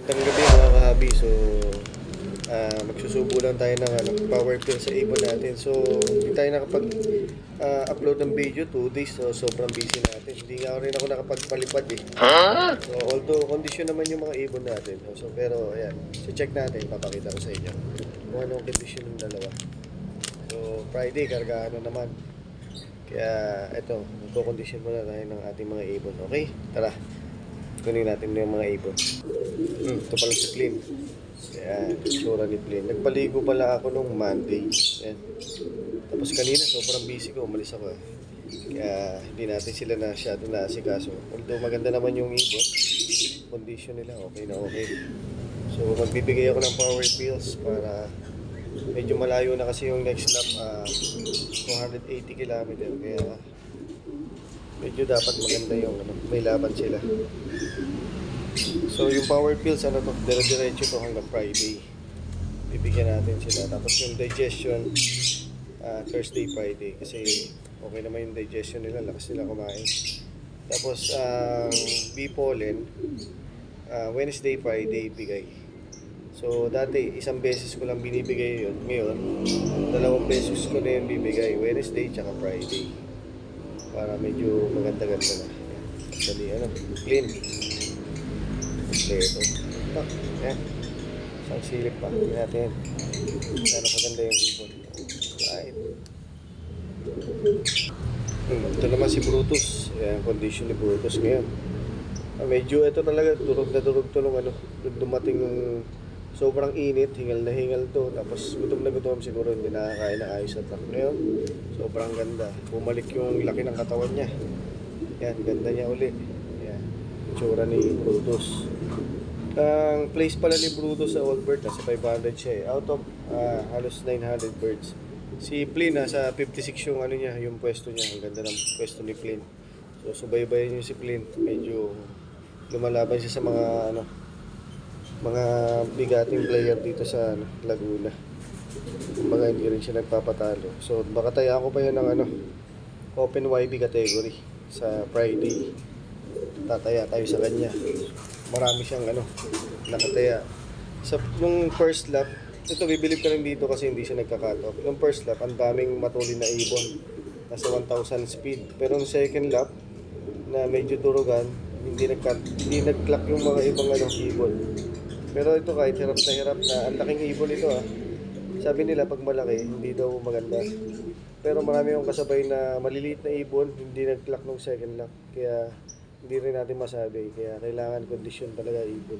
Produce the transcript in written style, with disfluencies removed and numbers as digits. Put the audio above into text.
Magandang gabi mga kahabi. So, magsusubo lang tayo ng power pill sa ibon natin. So, hindi tayo nakapag-upload ng video 2 days. So, sobrang busy natin. Hindi nga rin ako nakapagpalipad eh. So, although condition naman yung mga ibon natin. So, pero ayan, so check natin. Papakita ko sa inyo kung anong condition ng dalawa. So, Friday, kargahan na naman. Kaya, eto, magkukondisyon muna tayo ng ating mga ibon. Okay? Tara, kunin natin yung mga ibon. Ito pala si Flynn. Ayan, tsura ni Flynn. Nagpaligo pala ako nung Monday. Ayan. Tapos kanina sobrang busy ko, umalis ako eh. Kaya hindi natin sila masyado naasikaso. Although maganda naman yung ibon, condition nila okay na okay. So magbibigay ako ng power pills para medyo malayo na kasi yung next lap, 280 km. Kaya medyo dapat maganda yung may laban sila. So yung power pills dire-diretso to hanggang Friday. Bibigyan natin sila. Tapos yung digestion Thursday, Friday kasi okay naman yung digestion nila, lakas nila kumain. Tapos bee pollen Wednesday, Friday bigay. So dati isang beses ko lang binibigay yun. Ngayon, 2 beses ko na yung bibigay, Wednesday tsaka Friday. Para medyo maganda-ganda na. Dali clean. Ito. Yan. Isang silip pa. Hindi natin. Sana kaganda yung ibon. Right. Ito naman si Brutus. Ayan, condition ni Brutus ngayon. Medyo ito talaga, durog na durog to nung dumating nung sobrang init, hingal na hingal to. Tapos gutom na gutom siguro, hindi nakakain na ayos sa truck. Ngayon, sobrang ganda. Bumalik yung laki ng katawan niya. Yan, ganda niya uli. Yan, itsura ni Brutus. Ang place pala ni Brutus sa old bird, nasa 500 siya eh. Out of halos 900 birds. Si Flynn, nasa 56 yung niya, yung pwesto niya. Ang ganda ng pwesto ni Flynn. So, subaybayan niyo si Flynn. Medyo lumalaban siya sa mga mga bigating player dito sa Laguna. Kumbaga hindi rin siya nagpapatalo. So, baka taya ko pa yan ng Open YB category sa Friday. Tataya tayo sa kanya. Marami siyang nakataya. Sa yung first lap, ito bibilib ka rin dito kasi hindi siya nagka-cut off. Yung first lap, ang daming matulin na ibon. Nasa 1,000 speed. Pero yung second lap, na medyo durugan, hindi nag-clock yung mga ibang ibon. Pero ito kahit hirap na, ang laking ibon ito Sabi nila pag malaki, hindi daw maganda. Pero marami yung kasabay na maliliit na ibon, hindi nag-clock nung second lap. Kaya hindi rin natin masabi. Kaya kailangan kondisyon talaga ibon.